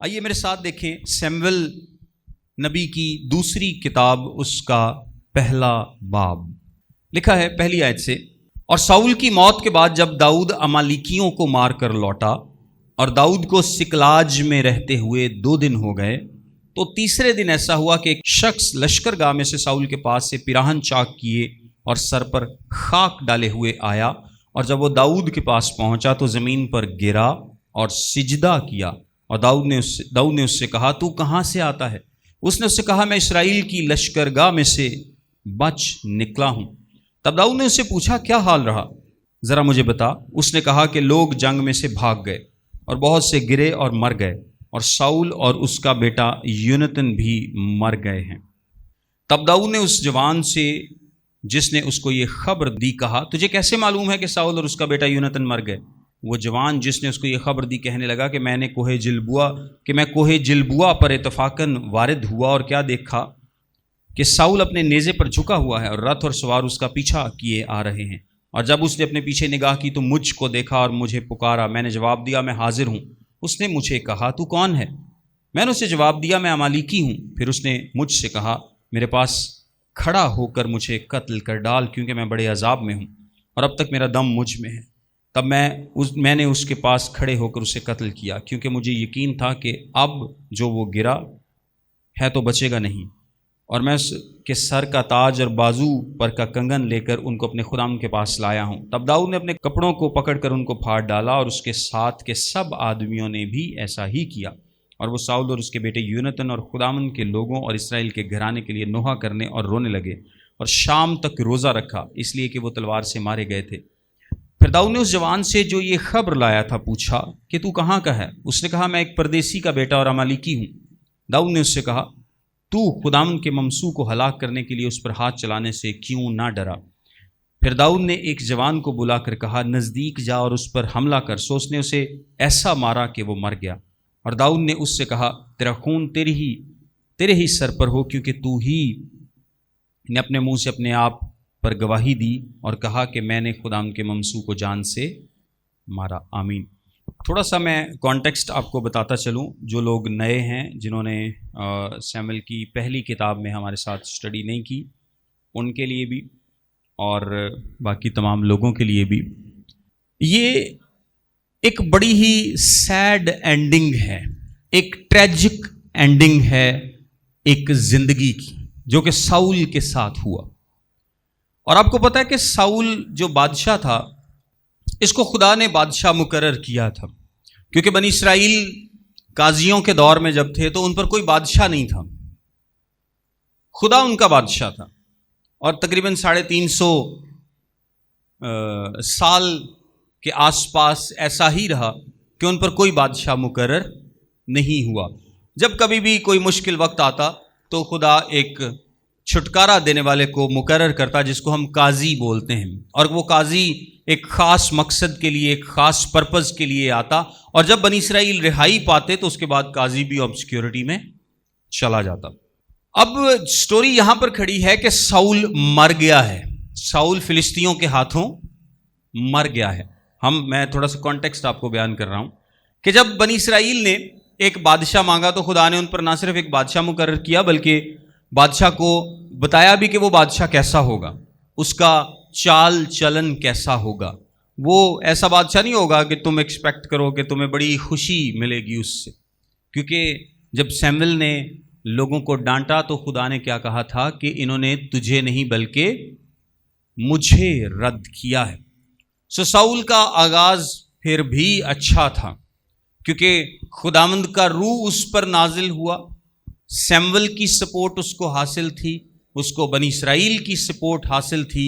آئیے میرے ساتھ دیکھیں سیموئل نبی کی دوسری کتاب، اس کا پہلا باب۔ لکھا ہے پہلی آیت سے، اور ساؤل کی موت کے بعد جب داؤد امالیکیوں کو مار کر لوٹا اور داؤد کو سکلاج میں رہتے ہوئے 2 دن ہو گئے، تو تیسرے دن ایسا ہوا کہ ایک شخص لشکر گاہ میں سے ساؤل کے پاس سے پیراہن چاک کیے اور سر پر خاک ڈالے ہوئے آیا، اور جب وہ داؤد کے پاس پہنچا تو زمین پر گرا اور سجدہ کیا، اور داؤد نے اس سے کہا، تو کہاں سے آتا ہے؟ اس نے اس سے کہا، میں اسرائیل کی لشکر گاہ میں سے بچ نکلا ہوں۔ تب داؤد نے اس سے پوچھا، کیا حال رہا؟ ذرا مجھے بتا۔ اس نے کہا کہ لوگ جنگ میں سے بھاگ گئے اور بہت سے گرے اور مر گئے، اور ساؤل اور اس کا بیٹا یونتن بھی مر گئے ہیں۔ تب داؤد نے اس جوان سے جس نے اس کو یہ خبر دی کہا، تجھے کیسے معلوم ہے کہ ساؤل اور اس کا بیٹا یونتن مر گئے؟ وہ جوان جس نے اس کو یہ خبر دی کہنے لگا کہ میں کوہ جلبوا پر اتفاقاً وارد ہوا اور کیا دیکھا کہ ساؤل اپنے نیزے پر جھکا ہوا ہے اور رتھ اور سوار اس کا پیچھا کیے آ رہے ہیں، اور جب اس نے اپنے پیچھے نگاہ کی تو مجھ کو دیکھا اور مجھے پکارا۔ میں نے جواب دیا، میں حاضر ہوں۔ اس نے مجھے کہا، تو کون ہے؟ میں نے اسے جواب دیا، میں امالیکی ہوں۔ پھر اس نے مجھ سے کہا، میرے پاس کھڑا ہو کر مجھے قتل کر ڈال، کیونکہ میں بڑے عذاب میں ہوں اور اب تک میرا دم مجھ میں ہے۔ تب میں نے اس کے پاس کھڑے ہو کر اسے قتل کیا، کیونکہ مجھے یقین تھا کہ اب جو وہ گرا ہے تو بچے گا نہیں، اور میں اس کے سر کا تاج اور بازو پر کا کنگن لے کر ان کو اپنے خداوند کے پاس لایا ہوں۔ تب داؤد نے اپنے کپڑوں کو پکڑ کر ان کو پھاڑ ڈالا، اور اس کے ساتھ کے سب آدمیوں نے بھی ایسا ہی کیا، اور وہ ساؤل اور اس کے بیٹے یونتن اور خداوند کے لوگوں اور اسرائیل کے گھرانے کے لیے نوحہ کرنے اور رونے لگے، اور شام تک روزہ رکھا، اس لیے کہ وہ تلوار سے مارے گئے تھے۔ پھر داؤد نے اس جوان سے جو یہ خبر لایا تھا پوچھا کہ تو کہاں کا ہے؟ اس نے کہا، میں ایک پردیسی کا بیٹا اور امالیکی ہوں۔ داؤد نے اس سے کہا، تو خداوند کے ممسوح کو ہلاک کرنے کے لیے اس پر ہاتھ چلانے سے کیوں نہ ڈرا؟ پھر داؤد نے ایک جوان کو بلا کر کہا، نزدیک جا اور اس پر حملہ کر۔ سو اس نے اسے ایسا مارا کہ وہ مر گیا، اور داؤد نے اس سے کہا، تیرا خون تیرے ہی سر پر ہو، کیونکہ تو ہی نے اپنے منہ سے اپنے آپ پر گواہی دی اور کہا کہ میں نے خداوند کے ممسوح کو جان سے مارا۔ آمین۔ تھوڑا سا میں کانٹیکسٹ آپ کو بتاتا چلوں، جو لوگ نئے ہیں، جنہوں نے سیموئل کی پہلی کتاب میں ہمارے ساتھ اسٹڈی نہیں کی، ان کے لیے بھی اور باقی تمام لوگوں کے لیے بھی، یہ ایک بڑی ہی سیڈ اینڈنگ ہے، ایک ٹریجک اینڈنگ ہے ایک زندگی کی، جو کہ ساؤل کے ساتھ ہوا۔ اور آپ کو پتہ ہے کہ ساؤل جو بادشاہ تھا، اس کو خدا نے بادشاہ مقرر کیا تھا، کیونکہ بنی اسرائیل قاضیوں کے دور میں جب تھے تو ان پر کوئی بادشاہ نہیں تھا، خدا ان کا بادشاہ تھا، اور تقریباً 350 سال کے آس پاس ایسا ہی رہا کہ ان پر کوئی بادشاہ مقرر نہیں ہوا۔ جب کبھی بھی کوئی مشکل وقت آتا تو خدا ایک چھٹکارا دینے والے کو مقرر کرتا، جس کو ہم قاضی بولتے ہیں، اور وہ قاضی ایک خاص مقصد کے لیے، ایک خاص پرپز کے لیے آتا، اور جب بنی اسرائیل رہائی پاتے تو اس کے بعد قاضی بھی obscurity میں چلا جاتا۔ اب سٹوری یہاں پر کھڑی ہے کہ ساؤل مر گیا ہے، ساؤل فلسطینیوں کے ہاتھوں مر گیا ہے۔ میں تھوڑا سا کانٹیکسٹ آپ کو بیان کر رہا ہوں کہ جب بنی اسرائیل نے ایک بادشاہ مانگا تو خدا نے ان پر نہ صرف ایک بادشاہ مقرر کیا، بلکہ بادشاہ کو بتایا بھی کہ وہ بادشاہ کیسا ہوگا، اس کا چال چلن کیسا ہوگا۔ وہ ایسا بادشاہ نہیں ہوگا کہ تم ایکسپیکٹ کرو کہ تمہیں بڑی خوشی ملے گی اس سے، کیونکہ جب سیموئل نے لوگوں کو ڈانٹا تو خدا نے کیا کہا تھا کہ انہوں نے تجھے نہیں بلکہ مجھے رد کیا ہے۔ ساؤل کا آغاز پھر بھی اچھا تھا، کیونکہ خداوند کا روح اس پر نازل ہوا، سیموئل کی سپورٹ اس کو حاصل تھی، اس کو بنی اسرائیل کی سپورٹ حاصل تھی،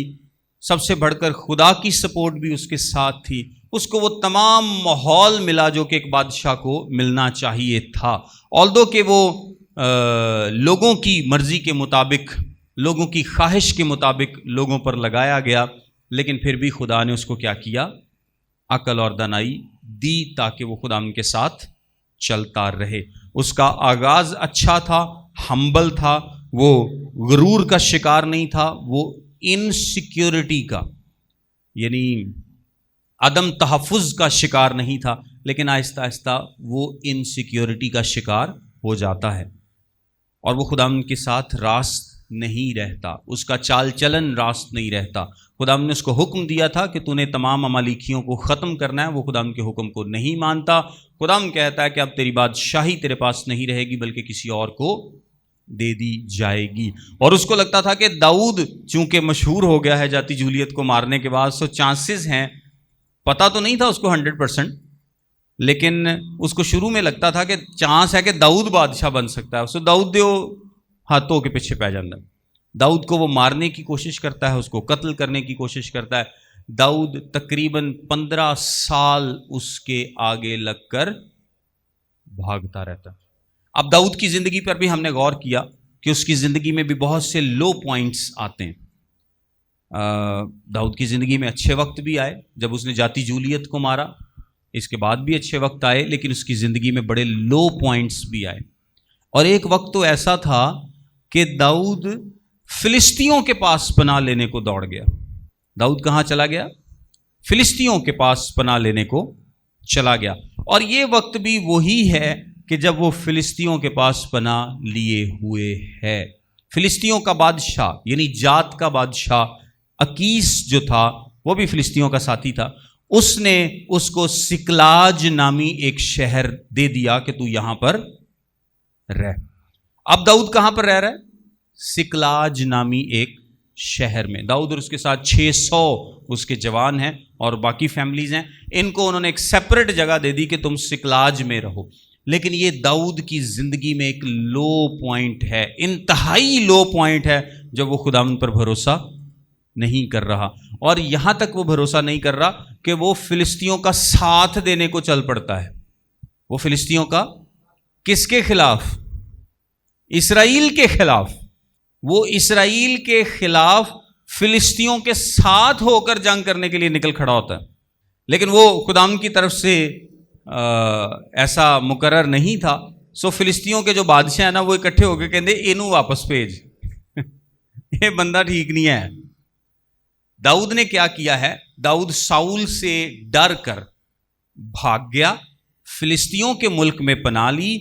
سب سے بڑھ کر خدا کی سپورٹ بھی اس کے ساتھ تھی، اس کو وہ تمام ماحول ملا جو کہ ایک بادشاہ کو ملنا چاہیے تھا۔ although کہ وہ لوگوں کی مرضی کے مطابق، لوگوں کی خواہش کے مطابق لوگوں پر لگایا گیا، لیکن پھر بھی خدا نے اس کو کیا کیا؟ عقل اور دانائی دی، تاکہ وہ خدا ان کے ساتھ چلتا رہے۔ اس کا آغاز اچھا تھا، ہمبل تھا، وہ غرور کا شکار نہیں تھا، وہ انسیکیورٹی کا یعنی عدم تحفظ کا شکار نہیں تھا، لیکن آہستہ آہستہ وہ انسیکیورٹی کا شکار ہو جاتا ہے اور وہ خداوند کے ساتھ راست نہیں رہتا، اس کا چال چلن راست نہیں رہتا۔ خداوند نے اس کو حکم دیا تھا کہ تو نے تمام امالیکیوں کو ختم کرنا ہے، وہ خداوند کے حکم کو نہیں مانتا۔ خداوند کہتا ہے کہ اب تیری بادشاہی تیرے پاس نہیں رہے گی بلکہ کسی اور کو دے دی جائے گی۔ اور اس کو لگتا تھا کہ داؤد چونکہ مشہور ہو گیا ہے جاتی جولیت کو مارنے کے بعد، سو چانسز ہیں، پتہ تو نہیں تھا اس کو 100%، لیکن اس کو شروع میں لگتا تھا کہ چانس ہے کہ داؤد بادشاہ بن سکتا ہے، سو داؤد دیو ہاتھوں کے پیچھے پہ جانا۔ داؤد کو وہ مارنے کی کوشش کرتا ہے، اس کو قتل کرنے کی کوشش کرتا ہے۔ داؤد تقریباً 15 سال اس کے آگے لگ کر بھاگتا رہتا۔ اب داؤد کی زندگی پر بھی ہم نے غور کیا کہ اس کی زندگی میں بھی بہت سے لو پوائنٹس آتے ہیں۔ داؤد کی زندگی میں اچھے وقت بھی آئے جب اس نے جاتی جولیت کو مارا، اس کے بعد بھی اچھے وقت آئے، لیکن اس کی زندگی میں بڑے لو پوائنٹس بھی آئے۔ اور ایک وقت تو ایسا تھا کہ داؤد فلسطینیوں کے پاس پناہ لینے کو دوڑ گیا۔ داؤد کہاں چلا گیا؟ فلسطینیوں کے پاس پناہ لینے کو چلا گیا۔ اور یہ وقت بھی وہی ہے کہ جب وہ فلسطینیوں کے پاس پناہ لیے ہوئے ہے۔ فلسطینیوں کا بادشاہ یعنی جات کا بادشاہ اکیس جو تھا، وہ بھی فلسطینیوں کا ساتھی تھا، اس نے اس کو سکلاج نامی ایک شہر دے دیا کہ تو یہاں پر رہ۔ اب داؤد کہاں پر رہ رہا ہے؟ سکلاج نامی ایک شہر میں۔ داؤد اور اس کے ساتھ 600 اس کے جوان ہیں اور باقی فیملیز ہیں، ان کو انہوں نے ایک سیپریٹ جگہ دے دی کہ تم سکلاج میں رہو۔ لیکن یہ داؤد کی زندگی میں ایک لو پوائنٹ ہے، انتہائی لو پوائنٹ ہے، جب وہ خداوند پر بھروسہ نہیں کر رہا۔ اور یہاں تک وہ بھروسہ نہیں کر رہا کہ وہ فلسطینیوں کا ساتھ دینے کو چل پڑتا ہے۔ وہ فلسطینیوں کا کس کے خلاف؟ اسرائیل کے خلاف۔ وہ اسرائیل کے خلاف فلسطینیوں کے ساتھ ہو کر جنگ کرنے کے لیے نکل کھڑا ہوتا ہے، لیکن وہ خداوند کی طرف سے ایسا مقرر نہیں تھا۔ سو فلسطینیوں کے جو بادشاہ ہیں نا، وہ اکٹھے ہو کے کہتے اینو واپس بھیج، یہ بندہ ٹھیک نہیں ہے۔ داؤد نے کیا کیا ہے؟ داؤد ساؤل سے ڈر کر بھاگ گیا، فلسطینیوں کے ملک میں پناہ لی۔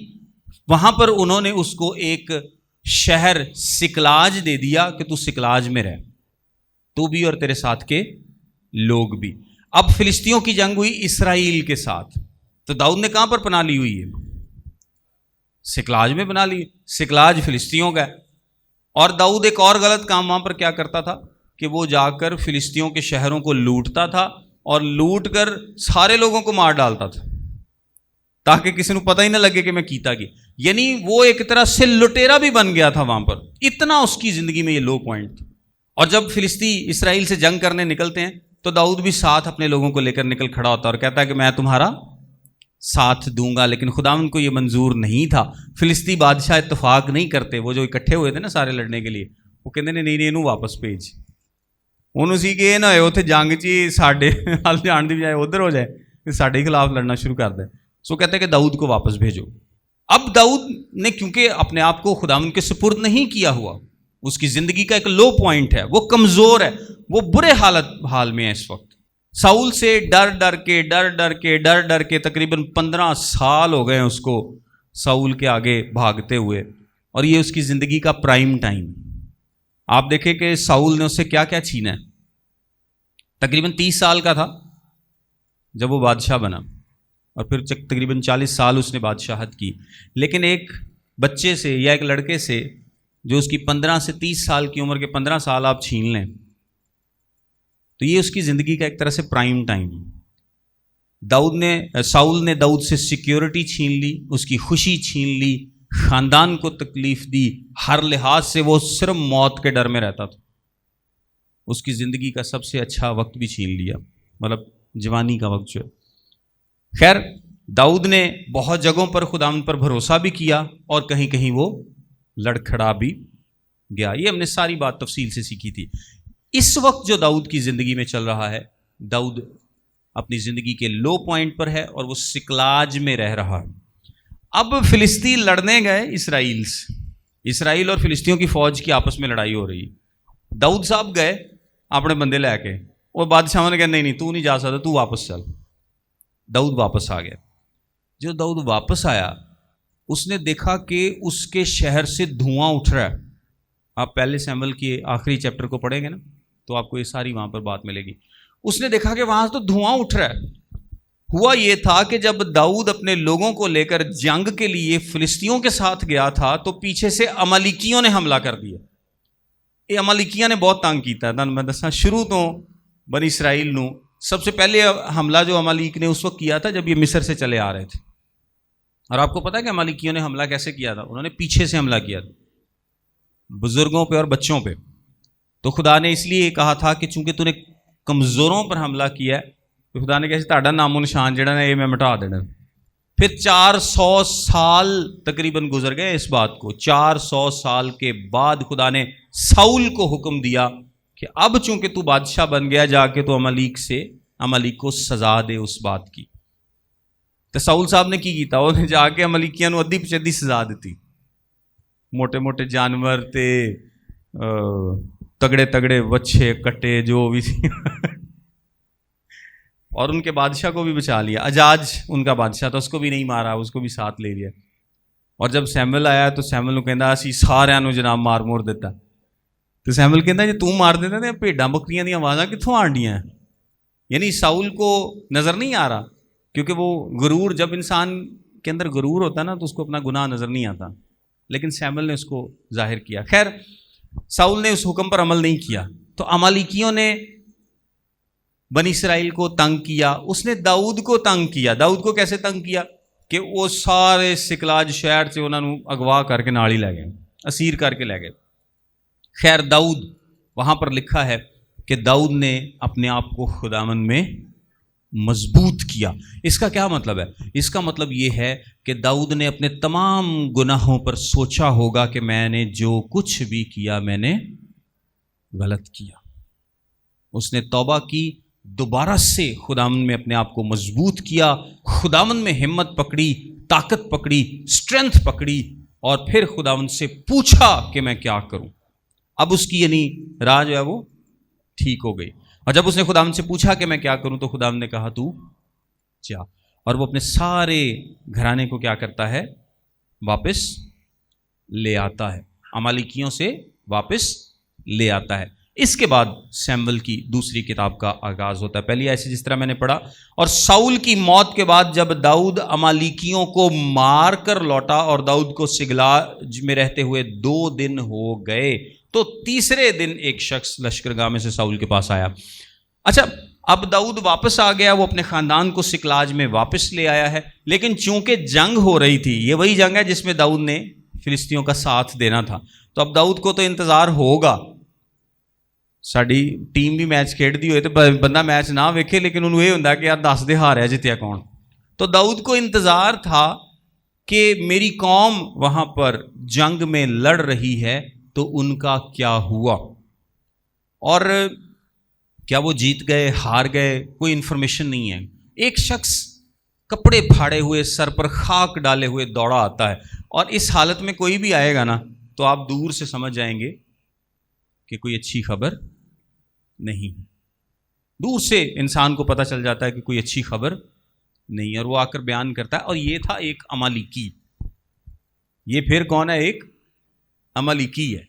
وہاں پر انہوں نے اس کو ایک شہر سکلاج دے دیا کہ تو سکلاج میں رہ، تو بھی اور تیرے ساتھ کے لوگ بھی۔ اب فلسطینیوں کی جنگ ہوئی اسرائیل کے ساتھ، تو داؤد نے کہاں پر پناہ لی ہوئی ہے؟ سکلاج میں پناہ لی۔ سکلاج فلسطینیوں کا ہے۔ اور داؤد ایک اور غلط کام وہاں پر کیا کرتا تھا کہ وہ جا کر فلسطینیوں کے شہروں کو لوٹتا تھا اور لوٹ کر سارے لوگوں کو مار ڈالتا تھا تاکہ کسی کو پتہ ہی نہ لگے کہ میں کیتا کی۔ یعنی وہ ایک طرح سے لٹیرا بھی بن گیا تھا وہاں پر، اتنا اس کی زندگی میں یہ لو پوائنٹ تھا۔ اور جب فلسطی اسرائیل سے جنگ کرنے نکلتے ہیں تو داؤد بھی ساتھ اپنے لوگوں کو لے کر نکل کھڑا ہوتا ہے اور کہتا ہے کہ میں تمہارا ساتھ دوں گا، لیکن خداوند کو یہ منظور نہیں تھا۔ فلسطی بادشاہ اتفاق نہیں کرتے، وہ جو اکٹھے ہوئے تھے نا سارے لڑنے کے لیے، وہ کہتے ہیں نہیں انہوں واپس بھیج، انہوں سی کہ یہ نہ ہوئے اتنے جنگ چی ساڈے حال جان دی بجائے ادھر ہو جائے، ساڈے خلاف لڑنا شروع کر دے۔ سو کہتے ہیں کہ داؤد کو واپس بھیجو۔ اب داؤد نے کیونکہ اپنے آپ کو خداوند کے سپرد نہیں کیا ہوا، اس کی زندگی کا ایک لو پوائنٹ ہے، وہ کمزور ہے، وہ برے حال میں ہے اس وقت۔ ساؤل سے ڈر ڈر کے تقریباً 15 سال ہو گئے ہیں اس کو ساؤل کے آگے بھاگتے ہوئے، اور یہ اس کی زندگی کا پرائم ٹائم۔ آپ دیکھیں کہ ساؤل نے اس سے کیا کیا چھینا ہے۔ تقریباً 30 سال کا تھا جب وہ بادشاہ بنا، اور پھر تقریباً 40 سال اس نے بادشاہت کی، لیکن ایک بچے سے یا ایک لڑکے سے جو اس کی 15 سے 30 سال کی عمر کے 15 سال آپ چھین لیں تو یہ اس کی زندگی کا ایک طرح سے پرائم ٹائم۔ ساؤل نے داؤد سے سیکیورٹی چھین لی، اس کی خوشی چھین لی، خاندان کو تکلیف دی، ہر لحاظ سے وہ صرف موت کے ڈر میں رہتا تھا۔ اس کی زندگی کا سب سے اچھا وقت بھی چھین لیا، مطلب جوانی کا وقت جو ہے۔ خیر، داؤد نے بہت جگہوں پر خداوند پر بھروسہ بھی کیا اور کہیں کہیں وہ لڑکھڑا بھی گیا۔ یہ ہم نے ساری بات تفصیل سے سیکھی تھی۔ اس وقت جو داؤد کی زندگی میں چل رہا ہے، داؤد اپنی زندگی کے لو پوائنٹ پر ہے اور وہ سکلاج میں رہ رہا ہے۔ اب فلسطین لڑنے گئے اسرائیل سے، اسرائیل اور فلسطینیوں کی فوج کی آپس میں لڑائی ہو رہی ہے۔ داؤد صاحب گئے اپنے بندے لے کے، اور بادشاہ نے کہا نہیں تو نہیں جا سکتا، تو واپس چل۔ داؤد واپس آ گیا۔ جو داؤد واپس آیا اس نے دیکھا کہ اس کے شہر سے دھواں اٹھ رہا ہے. آپ پہلے سیموئیل کے آخری چیپٹر کو پڑھیں گے نا تو آپ کو یہ ساری وہاں پر بات ملے گی. اس نے دیکھا کہ وہاں تو دھواں اٹھ رہا ہے. ہوا یہ تھا کہ جب داؤد اپنے لوگوں کو لے کر جنگ کے لیے فلسطینیوں کے ساتھ گیا تھا تو پیچھے سے عمالیکیوں نے حملہ کر دیا. یہ عمالیکیاں نے بہت تنگ کیتا ہے. میں دساں شروع تو بنی اسرائیل نو سب سے پہلے حملہ جو عمالیک نے اس وقت کیا تھا جب یہ مصر سے چلے آ رہے تھے. اور آپ کو پتا ہے کہ عمالیکیوں نے حملہ کیسے کیا تھا؟ انہوں نے پیچھے سے حملہ کیا تھا، بزرگوں پہ اور بچوں پہ. تو خدا نے اس لیے یہ کہا تھا کہ چونکہ تو نے کمزوروں پر حملہ کیا ہے تو خدا نے کہا تہاڈا نام و نشان جڑا نا یہ میں مٹا دینا. پھر 400 سال تقریباً گزر گئے اس بات کو. 400 سال کے بعد خدا نے ساؤل کو حکم دیا کہ اب چونکہ تو بادشاہ بن گیا جا کے تو عمالیک کو سزا دے اس بات کی. تو ساؤل صاحب نے کی کیتا؟ انہوں نے جا کے عمالیکیاں نو ادھی پچھدی سزا دیتی. موٹے موٹے جانور تے تگڑے تگڑے وچھے کٹے جو بھی تھی اور ان کے بادشاہ کو بھی بچا لیا. اجاج ان کا بادشاہ تھا، اس کو بھی نہیں مارا، اس کو بھی ساتھ لے لیا. اور جب سیموئیل آیا تو سیموئیل کو کہندا اسی سارے نو جناب مار مور دیتا. تو سیموئیل کہندا جے تو مار دیتا تے بھیڈاں بکریاں دی آوازاں کتھوں آنڈیاں؟ یعنی ساؤل کو نظر نہیں آ رہا کیونکہ وہ غرور، جب انسان کے اندر غرور ہوتا ہے نا تو اس کو اپنا گناہ نظر نہیں آتا، لیکن سیموئیل نے اس کو ظاہر کیا. خیر ساؤل نے اس حکم پر عمل نہیں کیا تو عمالیکیوں نے بنی اسرائیل کو تنگ کیا. اس نے داؤد کو تنگ کیا. داؤد کو کیسے تنگ کیا کہ وہ سارے سکلاج شہر سے انہوں نے اغوا کر کے نال ہی لے گئے، اسیر کر کے لے گئے. خیر داؤد، وہاں پر لکھا ہے کہ داؤد نے اپنے آپ کو خداوند میں مضبوط کیا. اس کا کیا مطلب ہے؟ اس کا مطلب یہ ہے کہ داؤد نے اپنے تمام گناہوں پر سوچا ہوگا کہ میں نے جو کچھ بھی کیا میں نے غلط کیا. اس نے توبہ کی، دوبارہ سے خداوند میں اپنے آپ کو مضبوط کیا، خداوند میں ہمت پکڑی، طاقت پکڑی، اسٹرینتھ پکڑی، اور پھر خداوند سے پوچھا کہ میں کیا کروں. اب اس کی یعنی راہ جو ہے وہ ٹھیک ہو گئی. اور جب اس نے خداوند سے پوچھا کہ میں کیا کروں تو خداوند نے کہا تو جا. اور وہ اپنے سارے گھرانے کو کیا کرتا ہے؟ واپس لے آتا ہے، عمالیکیوں سے واپس لے آتا ہے. اس کے بعد سیموئیل کی دوسری کتاب کا آغاز ہوتا ہے. پہلی ایسے جس طرح میں نے پڑھا، اور ساؤل کی موت کے بعد جب داؤد عمالیکیوں کو مار کر لوٹا اور داؤد کو سگلاج میں رہتے ہوئے 2 دن ہو گئے تو تیسرے دن ایک شخص لشکرگاہ میں سے ساؤل کے پاس آیا. اچھا اب داؤد واپس آ گیا، وہ اپنے خاندان کو سکلاج میں واپس لے آیا ہے، لیکن چونکہ جنگ ہو رہی تھی، یہ وہی جنگ ہے جس میں داؤد نے فلسطینیوں کا ساتھ دینا تھا، تو اب داؤد کو تو انتظار ہوگا. ساری ٹیم بھی میچ کھیڈ دی ہوئے تو بندہ میچ نہ ویکھے لیکن انہوں یہ ہوتا کہ یار 10 دے ہاریا جتیا کون. تو داؤد کو انتظار تھا کہ میری قوم وہاں پر جنگ میں لڑ رہی ہے تو ان کا کیا ہوا، اور کیا وہ جیت گئے، ہار گئے، کوئی انفارمیشن نہیں ہے. ایک شخص کپڑے پھاڑے ہوئے، سر پر خاک ڈالے ہوئے دوڑا آتا ہے، اور اس حالت میں کوئی بھی آئے گا نا تو آپ دور سے سمجھ جائیں گے کہ کوئی اچھی خبر نہیں. دور سے انسان کو پتہ چل جاتا ہے کہ کوئی اچھی خبر نہیں، اور وہ آ کر بیان کرتا ہے. اور یہ تھا ایک عمالیکی. یہ پھر کون ہے؟ ایک عمالیکی ہے.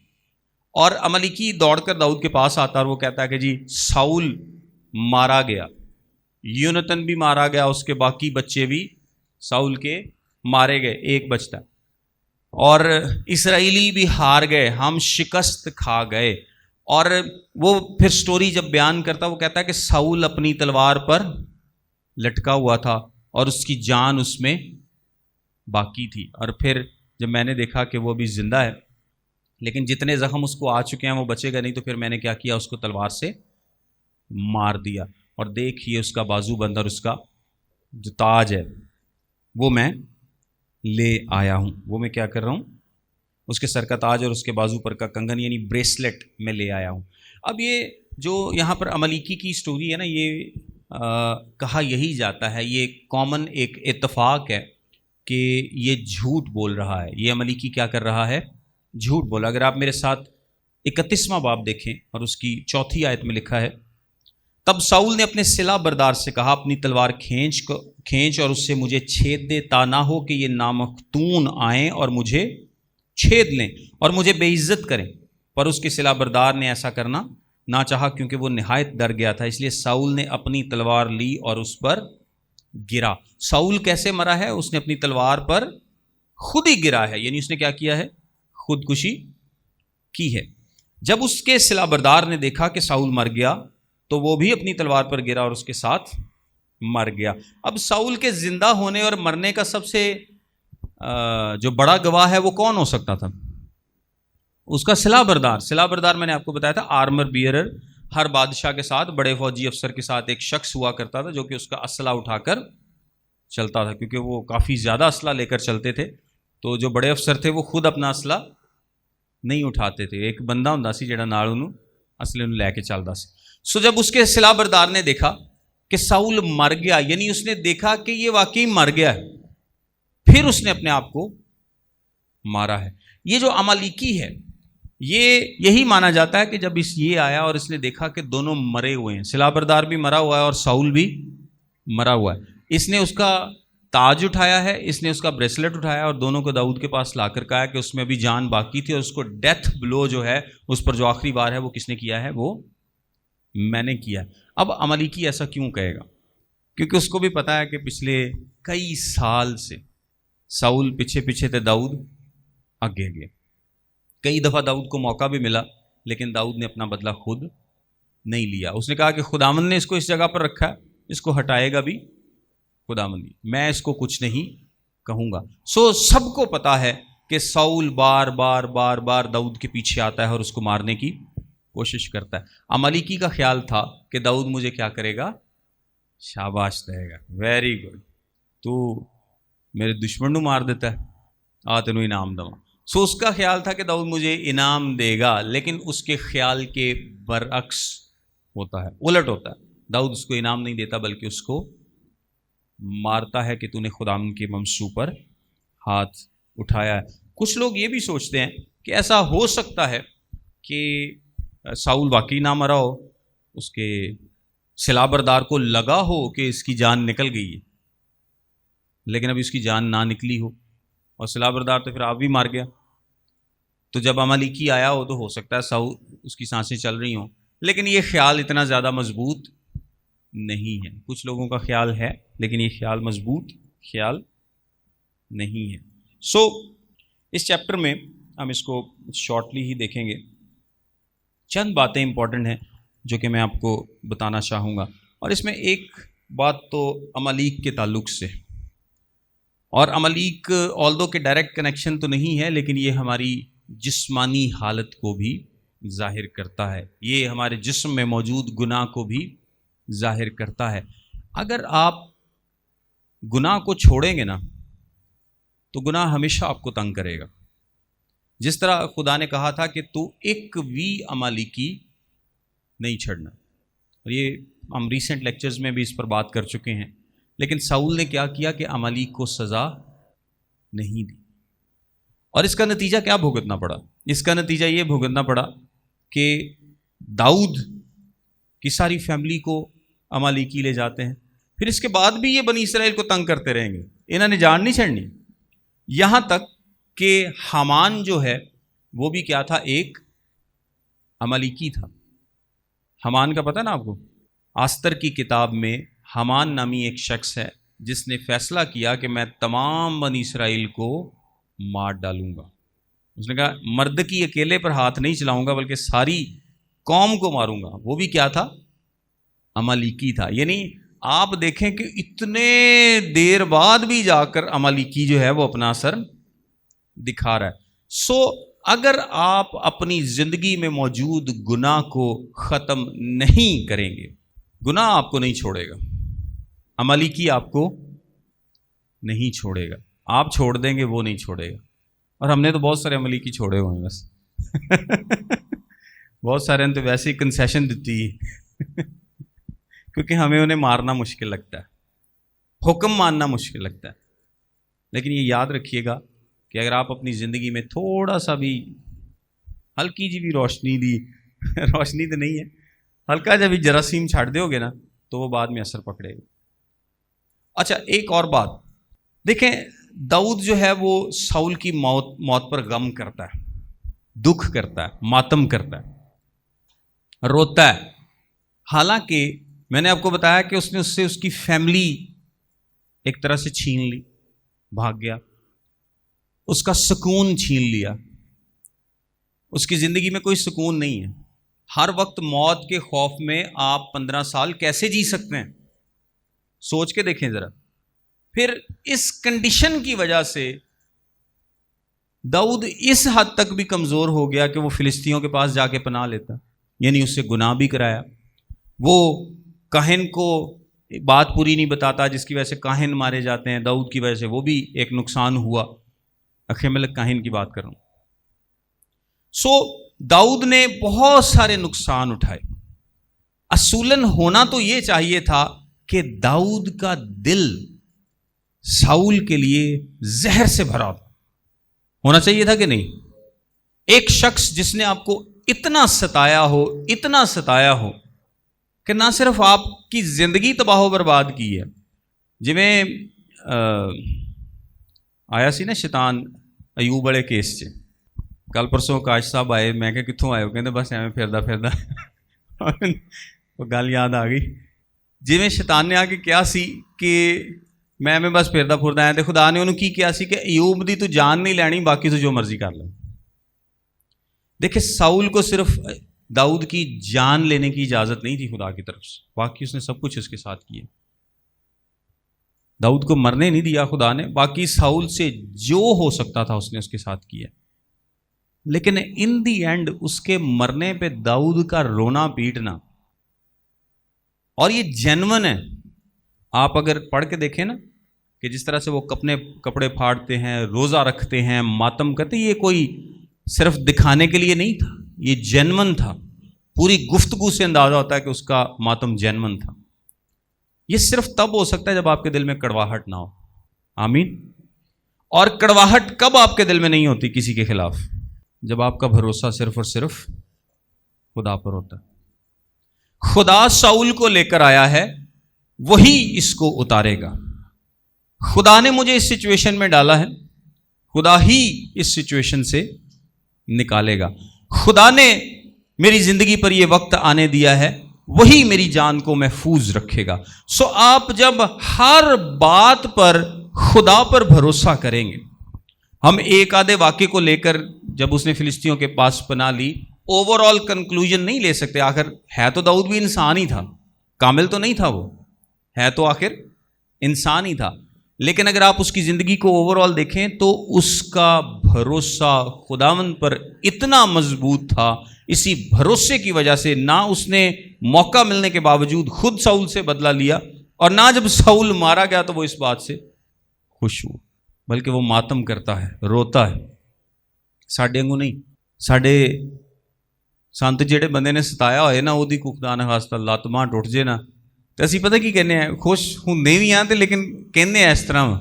اور عمالیکی دوڑ کر داؤد کے پاس آتا اور وہ کہتا ہے کہ جی ساؤل مارا گیا، یونتن بھی مارا گیا، اس کے باقی بچے بھی ساؤل کے مارے گئے، ایک بچتا، اور اسرائیلی بھی ہار گئے، ہم شکست کھا گئے. اور وہ پھر سٹوری جب بیان کرتا وہ کہتا ہے کہ ساؤل اپنی تلوار پر لٹکا ہوا تھا اور اس کی جان اس میں باقی تھی. اور پھر جب میں نے دیکھا کہ وہ بھی زندہ ہے لیکن جتنے زخم اس کو آ چکے ہیں وہ بچے گا نہیں، تو پھر میں نے کیا کیا، اس کو تلوار سے مار دیا. اور دیکھیے اس کا بازو بند اور اس کا جو تاج ہے وہ میں لے آیا ہوں. وہ میں کیا کر رہا ہوں؟ اس کے سر کا تاج اور اس کے بازو پر کا کنگن یعنی بریسلٹ میں لے آیا ہوں. اب یہ جو یہاں پر عمالیکی کی سٹوری ہے نا، یہ کہا یہی جاتا ہے، یہ کامن ایک اتفاق ہے کہ یہ جھوٹ بول رہا ہے. یہ عمالیکی کیا کر رہا ہے؟ جھوٹ بولا. اگر آپ میرے ساتھ 31واں باب دیکھیں اور اس کی 4تھی آیت میں لکھا ہے، تب ساؤل نے اپنے صلہ بردار سے کہا اپنی تلوار کھینچ اور اس سے مجھے چھید دے، تا نہ ہو کہ یہ نامختون آئیں اور مجھے چھید لیں اور مجھے بے عزت کریں۔ پر اس کے صلہ بردار نے ایسا کرنا نہ چاہا، کیونکہ وہ نہایت ڈر گیا تھا، اس لیے ساؤل نے اپنی تلوار لی اور اس پر گرا۔ ساؤل کیسے مرا ہے؟ اس نے اپنی تلوار پر خود ہی گرا ہے، یعنی اس نے کیا کیا ہے؟ خودکشی کی ہے۔ جب اس کے صلہ بردار نے دیکھا کہ ساؤل مر گیا تو وہ بھی اپنی تلوار پر گرا اور اس کے ساتھ مر گیا۔ اب ساؤل کے زندہ ہونے اور مرنے کا سب سے جو بڑا گواہ ہے وہ کون ہو سکتا تھا؟ اس کا صلہ بردار۔ صلہ بردار میں نے آپ کو بتایا تھا آرمر بیئرر، ہر بادشاہ کے ساتھ، بڑے فوجی افسر کے ساتھ ایک شخص ہوا کرتا تھا جو کہ اس کا اسلحہ اٹھا کر چلتا تھا، کیونکہ وہ کافی زیادہ اسلحہ لے کر چلتے تھے، تو جو بڑے افسر تھے وہ خود اپنا اسلحہ نہیں اٹھاتے تھے، ایک بندہ ہوندا سی جڑا نال اونوں اسلحے لے کے چلدا سی۔ سو جب اس کے صلہ بردار نے دیکھا کہ ساؤل مر گیا، یعنی اس نے دیکھا کہ یہ واقعی مر گیا ہے، پھر اس نے اپنے آپ کو مارا ہے۔ یہ جو عمالیکی ہے یہی مانا جاتا ہے کہ جب یہ آیا اور اس نے دیکھا کہ دونوں مرے ہوئے ہیں، صلہ بردار بھی مرا ہوا ہے اور ساؤل بھی مرا ہوا ہے، اس نے اس کا تاج اٹھایا ہے، اس نے اس کا بریسلٹ اٹھایا اور دونوں کو داؤد کے پاس لا کر کہا کہ اس میں ابھی جان باقی تھی اور اس کو ڈیتھ بلو جو ہے اس پر جو آخری بار ہے وہ کس نے کیا ہے؟ وہ میں نے کیا ہے۔ اب عمالیکی ایسا کیوں کہے گا؟ کیونکہ اس کو بھی پتا ہے کہ پچھلے کئی سال سے ساؤل پیچھے پیچھے تھے، داؤد آگے گئے۔ کئی دفعہ داؤد کو موقع بھی ملا لیکن داؤد نے اپنا بدلہ خود نہیں لیا۔ اس نے کہا کہ خداوند نے اس کو اس جگہ پر رکھا ہے، اس کو ہٹائے گا بھی خداوند ہی، میں اس کو کچھ نہیں کہوں گا۔ سو سب کو پتا ہے کہ ساؤل بار بار بار بار داؤد کے پیچھے آتا ہے اور اس کو مارنے کی کوشش کرتا ہے۔ عمالیکی کا خیال تھا کہ داؤد مجھے کیا کرے گا؟ شاباش دے گا، ویری گڈ، تو میرے دشمن کو مار دیتا ہے، آ تینوں انعام دوا۔ سو اس کا خیال تھا کہ داؤد مجھے انعام دے گا، لیکن اس کے خیال کے برعکس ہوتا ہے، الٹ ہوتا ہے۔ داؤد اس کو انعام نہیں دیتا بلکہ اس کو مارتا ہے کہ تو نے خداوند کے ممسو پر ہاتھ اٹھایا ہے۔ کچھ لوگ یہ بھی سوچتے ہیں کہ ایسا ہو سکتا ہے کہ ساؤل واقعی نہ مرا ہو، اس کے صلہ بردار کو لگا ہو کہ اس کی جان نکل گئی ہے، لیکن اب اس کی جان نہ نکلی ہو اور صلہ بردار تو پھر آپ بھی مار گیا، تو جب عمالیکی آیا ہو تو ہو سکتا ہے ساؤل اس کی سانسیں چل رہی ہوں، لیکن یہ خیال اتنا زیادہ مضبوط نہیں ہے۔ کچھ لوگوں کا خیال ہے لیکن یہ خیال مضبوط خیال نہیں ہے۔ سو اس چیپٹر میں ہم اس کو شارٹلی ہی دیکھیں گے، چند باتیں امپورٹنٹ ہیں جو کہ میں آپ کو بتانا چاہوں گا، اور اس میں ایک بات تو عمالیق کے تعلق سے، اور عمالیق آلدو کے ڈائریکٹ کنیکشن تو نہیں ہے لیکن یہ ہماری جسمانی حالت کو بھی ظاہر کرتا ہے، یہ ہمارے جسم میں موجود گناہ کو بھی ظاہر کرتا ہے۔ اگر آپ گناہ کو چھوڑیں گے نا تو گناہ ہمیشہ آپ کو تنگ کرے گا۔ جس طرح خدا نے کہا تھا کہ تو ایک بھی عمالیکی نہیں چھڑنا، اور یہ ہم ریسنٹ لیکچرز میں بھی اس پر بات کر چکے ہیں، لیکن ساؤل نے کیا کیا کہ عمالیق کو سزا نہیں دی، اور اس کا نتیجہ کیا بھگتنا پڑا؟ اس کا نتیجہ یہ بھگتنا پڑا کہ داؤد کی ساری فیملی کو عمالیقی لے جاتے ہیں، پھر اس کے بعد بھی یہ بنی اسرائیل کو تنگ کرتے رہیں گے، انہوں نے جان نہیں چھڑنی، یہاں تک کہ حامان جو ہے وہ بھی کیا تھا؟ ایک عمالیقی تھا۔ حامان کا پتہ نا آپ کو؟ آستر کی کتاب میں حامان نامی ایک شخص ہے جس نے فیصلہ کیا کہ میں تمام بنی اسرائیل کو مار ڈالوں گا۔ اس نے کہا مرد کی اکیلے پر ہاتھ نہیں چلاؤں گا بلکہ ساری قوم کو ماروں گا۔ وہ بھی کیا تھا؟ عمالیقی تھا۔ یعنی آپ دیکھیں کہ اتنے دیر بعد بھی جا کر عمالیقی جو ہے وہ اپنا اثر دکھا رہا ہے۔ سو اگر آپ اپنی زندگی میں موجود گناہ کو ختم نہیں کریں گے، گناہ آپ کو نہیں چھوڑے گا، عمالیقی آپ کو نہیں چھوڑے گا، آپ چھوڑ دیں گے وہ نہیں چھوڑے گا۔ اور ہم نے تو بہت سارے عمالیقی چھوڑے ہوئے ہیں، بس بہت سارے نے تو ویسے ہی کنسیشن دیتی ہے کیونکہ ہمیں انہیں مارنا مشکل لگتا ہے، حکم ماننا مشکل لگتا ہے۔ لیکن یہ یاد رکھیے گا کہ اگر آپ اپنی زندگی میں تھوڑا سا بھی ہلکی جی بھی روشنی تو نہیں ہے، ہلکا جب جراثیم چھاڑ دو گے نا تو وہ بعد میں اثر پکڑے گا. اچھا ایک اور بات دیکھیں، داؤد جو ہے وہ ساؤل کی موت پر غم کرتا ہے، دکھ کرتا ہے، ماتم کرتا ہے، روتا ہے. حالانکہ میں نے آپ کو بتایا کہ اس نے اس سے اس کی فیملی ایک طرح سے چھین لی، بھاگ گیا، اس کا سکون چھین لیا. اس کی زندگی میں کوئی سکون نہیں ہے. ہر وقت موت کے خوف میں آپ 15 سال کیسے جی سکتے ہیں؟ سوچ کے دیکھیں ذرا. پھر اس کنڈیشن کی وجہ سے داؤد اس حد تک بھی کمزور ہو گیا کہ وہ فلسطینیوں کے پاس جا کے پناہ لیتا، یعنی اس سے گناہ بھی کرایا. وہ کاہن کو بات پوری نہیں بتاتا جس کی وجہ سے کاہن مارے جاتے ہیں. داؤد کی وجہ سے وہ بھی ایک نقصان ہوا. اخیملک کاہن کی بات کر رہا ہوں. داؤد نے بہت سارے نقصان اٹھائے. اصولاً ہونا تو یہ چاہیے تھا کہ داؤد کا دل ساؤل کے لیے زہر سے بھرا ہونا چاہیے تھا کہ نہیں؟ ایک شخص جس نے آپ کو اتنا ستایا ہو کہ نہ صرف آپ کی زندگی تباہ و برباد کی ہے. جویں آیا سی نا شیطان ایوب بڑے کیس چ. کل پرسوں کاش صاحب آئے، میں کہ کتوں آئے ہو؟ کہتے بس ایویں پھردا وہ گل یاد آ گئی. جویں شیطان نے آ کے کیا سی کہ میں بس پھردا پھردا آیا، تو خدا نے انہوں کی کیا سی کہ ایوب دی تو جان نہیں لینی، باقی تو جو مرضی کر لیں. دیکھیں ساؤل کو صرف داؤد کی جان لینے کی اجازت نہیں تھی خدا کی طرف سے، باقی اس نے سب کچھ اس کے ساتھ کیا. داؤد کو مرنے نہیں دیا خدا نے، باقی ساؤل سے جو ہو سکتا تھا اس نے اس کے ساتھ کیا. لیکن ان دی اینڈ اس کے مرنے پہ داؤد کا رونا پیٹنا، اور یہ جینون ہے. آپ اگر پڑھ کے دیکھیں نا کہ جس طرح سے وہ اپنے کپڑے پھاڑتے ہیں، روزہ رکھتے ہیں، ماتم کرتے، یہ کوئی صرف دکھانے کے لیے نہیں تھا، یہ جینون تھا. پوری گفتگو سے اندازہ ہوتا ہے کہ اس کا ماتم جینون تھا. یہ صرف تب ہو سکتا ہے جب آپ کے دل میں کڑواہٹ نہ ہو. آمین. اور کڑواہٹ کب آپ کے دل میں نہیں ہوتی کسی کے خلاف؟ جب آپ کا بھروسہ صرف اور صرف خدا پر ہوتا ہے. خدا ساؤل کو لے کر آیا ہے، وہی اس کو اتارے گا. خدا نے مجھے اس سچویشن میں ڈالا ہے، خدا ہی اس سچویشن سے نکالے گا. خدا نے میری زندگی پر یہ وقت آنے دیا ہے، وہی میری جان کو محفوظ رکھے گا. آپ جب ہر بات پر خدا پر بھروسہ کریں گے. ہم ایک آدھے واقعے کو لے کر جب اس نے فلسطینیوں کے پاس پناہ لی، اوور آل کنکلوژن نہیں لے سکتے. آخر ہے تو داؤد بھی انسان ہی تھا، کامل تو نہیں تھا، وہ ہے تو آخر انسان ہی تھا. لیکن اگر آپ اس کی زندگی کو اوور آل دیکھیں تو اس کا بھروسہ خداوند پر اتنا مضبوط تھا. اسی بھروسے کی وجہ سے نہ اس نے موقع ملنے کے باوجود خود ساؤل سے بدلہ لیا، اور نہ جب ساؤل مارا گیا تو وہ اس بات سے خوش ہوا، بلکہ وہ ماتم کرتا ہے، روتا ہے. ساڈے انگوں نہیں. ساڈے سانت جہے بندے نے ستایا ہوئے نا، وہ خدا نہ خاصہ لت ماں ٹوٹ جائے نا، تو اسی پتہ کی کہنے ہیں، خوش ہوندے بھی ہاں تے لیکن کہنے ہیں اس طرح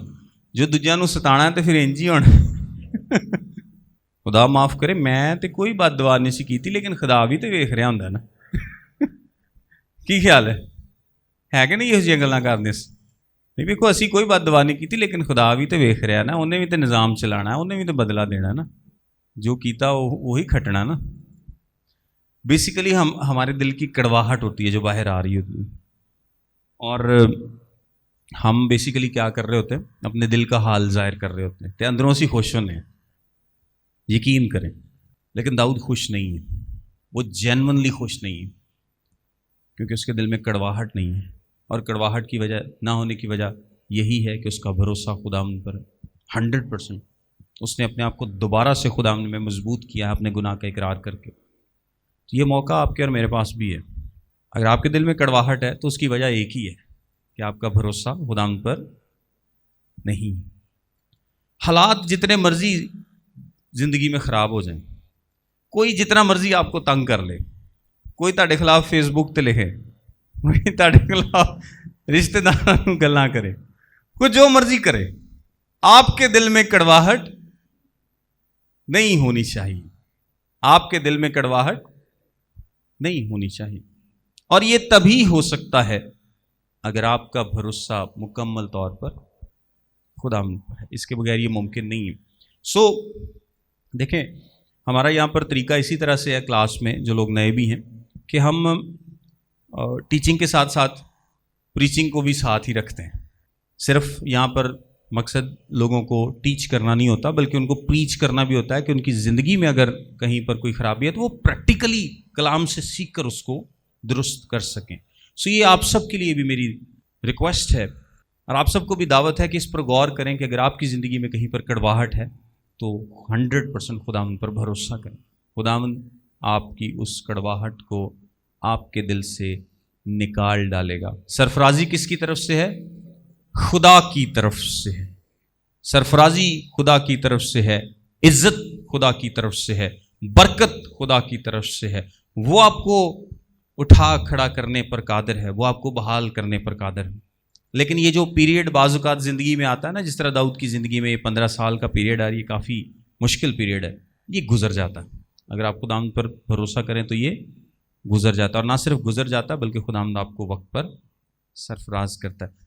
جو دوجیاں نو ستانا تے پھر انج ہی ہونا. خدا معاف کرے، میں تے کوئی بد دعا نہیں سی کیتی، لیکن خدا بھی تے ویکھ رہا ہوندا نا. کی خیال ہے کہ نہیں یہ جہاں گلاں کردے س؟ نہیں دیکھو اسی کوئی بد دعا نہیں کیتی، لیکن خدا بھی تے ویکھ رہا نا، انہیں بھی تے نظام چلانا ہے، انہیں بھی تے بدلہ دینا نا، جو کیتا وہی کھٹنا نا. بیسیکلی ہمارے دل کی کڑواہٹ ہوتی ہے جو باہر آ رہی ہوتی ہے، اور ہم بیسیکلی کیا کر رہے ہوتے ہیں؟ اپنے دل کا حال ظاہر کر رہے ہوتے ہیں، تے اندروں سے خوش ہونے ہیں، یقین کریں. لیکن داؤد خوش نہیں ہے، وہ جینونلی خوش نہیں ہے، کیونکہ اس کے دل میں کڑواہٹ نہیں ہے. اور کڑواہٹ کی وجہ نہ ہونے کی وجہ یہی ہے کہ اس کا بھروسہ خداوند پر 100%، اس نے اپنے آپ کو دوبارہ سے خداوند میں مضبوط کیا ہے اپنے گناہ کا اقرار کر کے. تو یہ موقع آپ کے اور میرے پاس بھی ہے. اگر آپ کے دل میں کڑواہٹ ہے تو اس کی وجہ ایک ہی ہے کہ آپ کا بھروسہ خداوند پر نہیں. حالات جتنے مرضی زندگی میں خراب ہو جائیں، کوئی جتنا مرضی آپ کو تنگ کر لے، کوئی تہاڈے خلاف فیس بک تے لکھے، کوئی تہاڈے خلاف رشتہ داراں گلاں کرے، کوئی جو مرضی کرے، آپ کے دل میں کڑواہٹ نہیں ہونی چاہیے. آپ کے دل میں کڑواہٹ نہیں ہونی چاہیے. اور یہ تبھی ہو سکتا ہے اگر آپ کا بھروسہ مکمل طور پر خدا پر ہے، اس کے بغیر یہ ممکن نہیں ہے۔ دیکھیں ہمارا یہاں پر طریقہ اسی طرح سے ہے کلاس میں، جو لوگ نئے بھی ہیں، کہ ہم ٹیچنگ کے ساتھ ساتھ پریچنگ کو بھی ساتھ ہی رکھتے ہیں۔ صرف یہاں پر مقصد لوگوں کو ٹیچ کرنا نہیں ہوتا، بلکہ ان کو پریچ کرنا بھی ہوتا ہے کہ ان کی زندگی میں اگر کہیں پر کوئی خرابی ہے تو وہ پریکٹیکلی کلام سے سیکھ کر اس کو درست کر سکیں۔ یہ آپ سب کے لیے بھی میری ریکویسٹ ہے، اور آپ سب کو بھی دعوت ہے کہ اس پر غور کریں کہ اگر آپ کی زندگی میں کہیں پر کڑواہٹ ہے تو 100% خداوند پر بھروسہ کریں۔ خداوند آپ کی اس کڑواہٹ کو آپ کے دل سے نکال ڈالے گا۔ سرفرازی کس کی طرف سے ہے؟ خدا کی طرف سے ہے۔ سرفرازی خدا کی طرف سے ہے، عزت خدا کی طرف سے ہے، برکت خدا کی طرف سے ہے۔ وہ آپ کو اٹھا کھڑا کرنے پر قادر ہے، وہ آپ کو بحال کرنے پر قادر ہے۔ لیکن یہ جو پیریڈ بعض اوقات زندگی میں آتا ہے نا، جس طرح داؤد کی زندگی میں یہ 15 سال کا پیریڈ آ رہی ہے، کافی مشکل پیریڈ ہے، یہ گزر جاتا ہے۔ اگر آپ خداوند پر بھروسہ کریں تو یہ گزر جاتا ہے، اور نہ صرف گزر جاتا ہے بلکہ خداوند آپ کو وقت پر سرفراز کرتا ہے۔